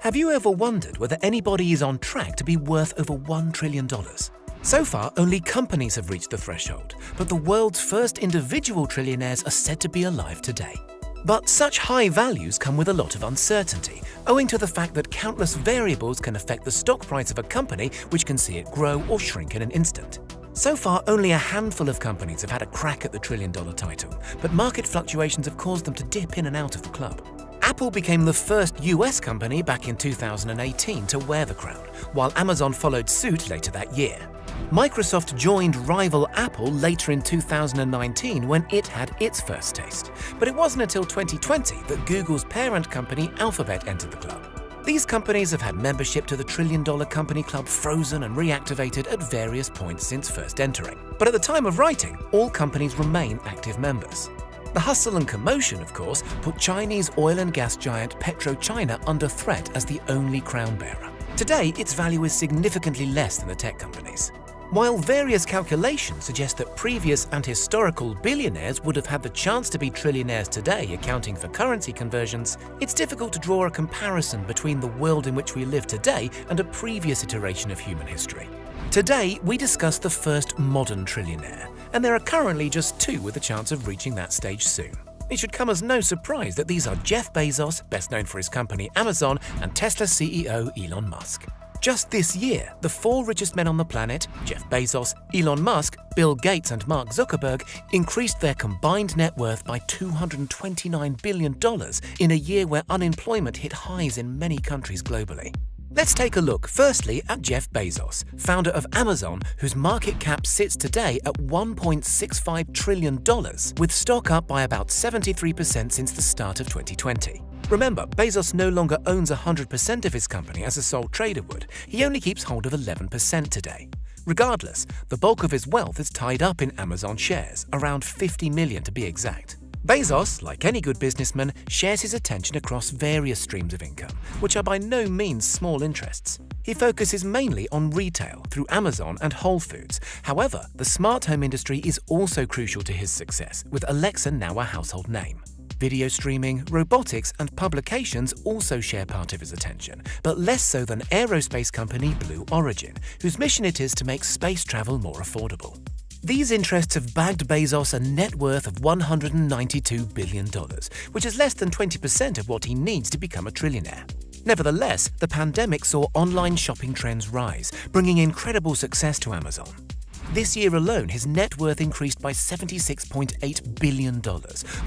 Have you ever wondered whether anybody is on track to be worth over $1 trillion? So far, only companies have reached the threshold, but the world's first individual trillionaires are said to be alive today. But such high values come with a lot of uncertainty, owing to the fact that countless variables can affect the stock price of a company, which can see it grow or shrink in an instant. So far, only a handful of companies have had a crack at the trillion-dollar title, but market fluctuations have caused them to dip in and out of the club. Apple became the first US company back in 2018 to wear the crown, while Amazon followed suit later that year. Microsoft joined rival Apple later in 2019 when it had its first taste, but it wasn't until 2020 that Google's parent company Alphabet entered the club. These companies have had membership to the trillion-dollar company club frozen and reactivated at various points since first entering. But at the time of writing, all companies remain active members. The hustle and commotion, of course, put Chinese oil and gas giant PetroChina under threat as the only crown bearer. Today, its value is significantly less than the tech companies. While various calculations suggest that previous and historical billionaires would have had the chance to be trillionaires today, accounting for currency conversions, it's difficult to draw a comparison between the world in which we live today and a previous iteration of human history. Today, we discuss the first modern trillionaire, and there are currently just two with a chance of reaching that stage soon. It should come as no surprise that these are Jeff Bezos, best known for his company Amazon, and Tesla CEO Elon Musk. Just this year, the four richest men on the planet, Jeff Bezos, Elon Musk, Bill Gates and Mark Zuckerberg, increased their combined net worth by $229 billion in a year where unemployment hit highs in many countries globally. Let's take a look firstly at Jeff Bezos, founder of Amazon, whose market cap sits today at $1.65 trillion, with stock up by about 73% since the start of 2020. Remember, Bezos no longer owns 100% of his company as a sole trader would. He only keeps hold of 11% today. Regardless, the bulk of his wealth is tied up in Amazon shares, around $50 million to be exact. Bezos, like any good businessman, shares his attention across various streams of income, which are by no means small interests. He focuses mainly on retail through Amazon and Whole Foods. However, the smart home industry is also crucial to his success, with Alexa now a household name. Video streaming, robotics, and publications also share part of his attention, but less so than aerospace company Blue Origin, whose mission it is to make space travel more affordable. These interests have bagged Bezos a net worth of $192 billion, which is less than 20% of what he needs to become a trillionaire. Nevertheless, the pandemic saw online shopping trends rise, bringing incredible success to Amazon. This year alone, his net worth increased by $76.8 billion,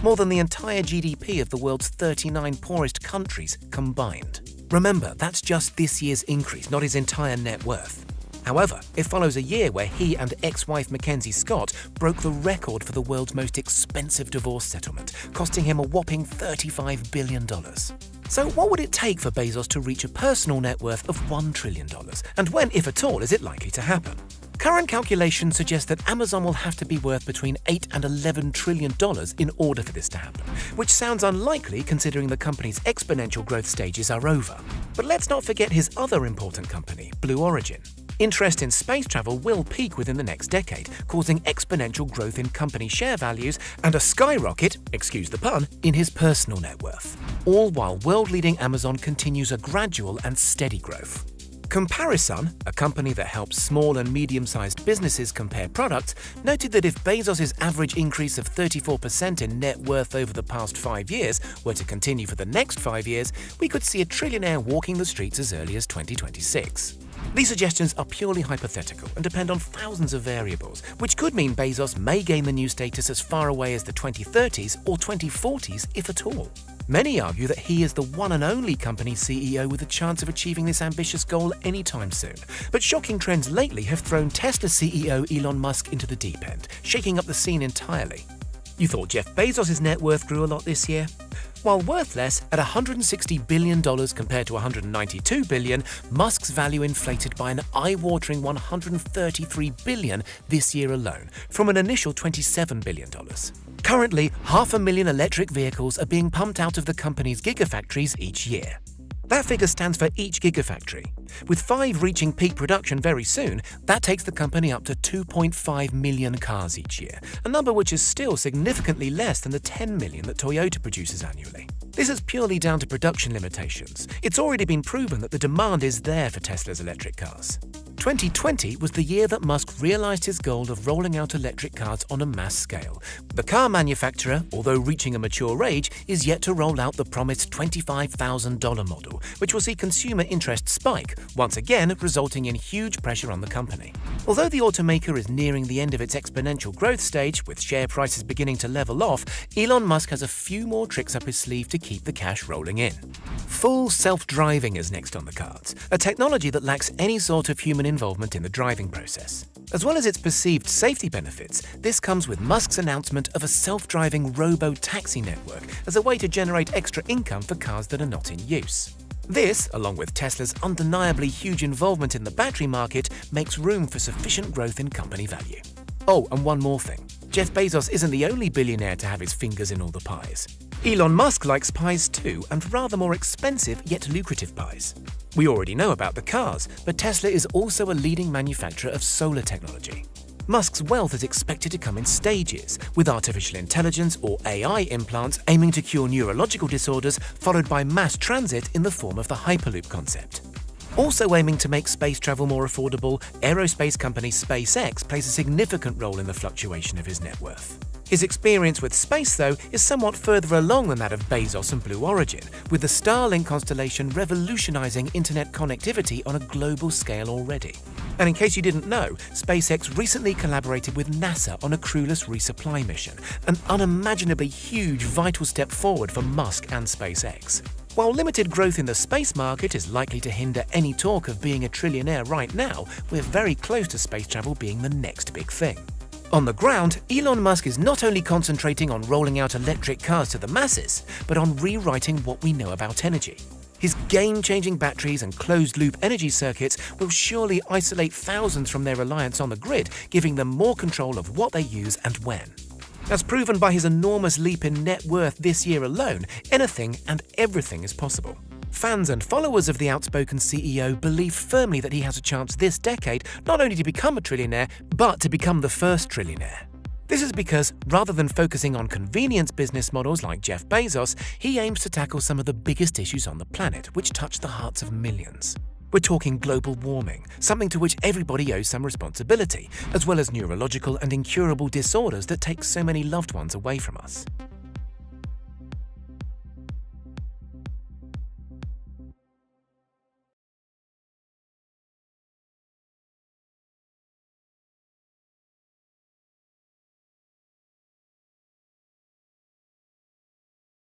more than the entire GDP of the world's 39 poorest countries combined. Remember, that's just this year's increase, not his entire net worth. However, it follows a year where he and ex-wife Mackenzie Scott broke the record for the world's most expensive divorce settlement, costing him a whopping $35 billion. So what would it take for Bezos to reach a personal net worth of $1 trillion? And when, if at all, is it likely to happen? Current calculations suggest that Amazon will have to be worth between $8 and $11 trillion in order for this to happen, which sounds unlikely considering the company's exponential growth stages are over. But let's not forget his other important company, Blue Origin. Interest in space travel will peak within the next decade, causing exponential growth in company share values and a skyrocket, excuse the pun, in his personal net worth. All while world-leading Amazon continues a gradual and steady growth. Comparison, a company that helps small and medium-sized businesses compare products, noted that if Bezos' average increase of 34% in net worth over the past 5 years were to continue for the next 5 years, we could see a trillionaire walking the streets as early as 2026. These suggestions are purely hypothetical and depend on thousands of variables, which could mean Bezos may gain the new status as far away as the 2030s or 2040s, if at all. Many argue that he is the one and only company CEO with a chance of achieving this ambitious goal anytime soon. But shocking trends lately have thrown Tesla CEO Elon Musk into the deep end, shaking up the scene entirely. You thought Jeff Bezos' net worth grew a lot this year? While worth less, at $160 billion compared to $192 billion, Musk's value inflated by an eye-watering $133 billion this year alone, from an initial $27 billion. Currently, 500,000 electric vehicles are being pumped out of the company's gigafactories each year. That figure stands for each gigafactory. With 5 reaching peak production very soon, that takes the company up to 2.5 million cars each year, a number which is still significantly less than the 10 million that Toyota produces annually. This is purely down to production limitations. It's already been proven that the demand is there for Tesla's electric cars. 2020 was the year that Musk realized his goal of rolling out electric cars on a mass scale. The car manufacturer, although reaching a mature age, is yet to roll out the promised $25,000 model, which will see consumer interest spike, once again resulting in huge pressure on the company. Although the automaker is nearing the end of its exponential growth stage, with share prices beginning to level off, Elon Musk has a few more tricks up his sleeve to keep the cash rolling in. Full self-driving is next on the cards, a technology that lacks any sort of human involvement in the driving process. As well as its perceived safety benefits, this comes with Musk's announcement of a self-driving robo-taxi network as a way to generate extra income for cars that are not in use. This, along with Tesla's undeniably huge involvement in the battery market, makes room for sufficient growth in company value. Oh, and one more thing. Jeff Bezos isn't the only billionaire to have his fingers in all the pies. Elon Musk likes pies too, and rather more expensive yet lucrative pies. We already know about the cars, but Tesla is also a leading manufacturer of solar technology. Musk's wealth is expected to come in stages, with artificial intelligence or AI implants aiming to cure neurological disorders, followed by mass transit in the form of the Hyperloop concept. Also aiming to make space travel more affordable, aerospace company SpaceX plays a significant role in the fluctuation of his net worth. His experience with space, though, is somewhat further along than that of Bezos and Blue Origin, with the Starlink constellation revolutionizing internet connectivity on a global scale already. And in case you didn't know, SpaceX recently collaborated with NASA on a crewless resupply mission, an unimaginably huge vital step forward for Musk and SpaceX. While limited growth in the space market is likely to hinder any talk of being a trillionaire right now, we're very close to space travel being the next big thing. On the ground, Elon Musk is not only concentrating on rolling out electric cars to the masses, but on rewriting what we know about energy. His game-changing batteries and closed-loop energy circuits will surely isolate thousands from their reliance on the grid, giving them more control of what they use and when. As proven by his enormous leap in net worth this year alone, anything and everything is possible. Fans and followers of the outspoken CEO believe firmly that he has a chance this decade not only to become a trillionaire, but to become the first trillionaire. This is because, rather than focusing on convenience business models like Jeff Bezos, he aims to tackle some of the biggest issues on the planet, which touch the hearts of millions. We're talking global warming, something to which everybody owes some responsibility, as well as neurological and incurable disorders that take so many loved ones away from us.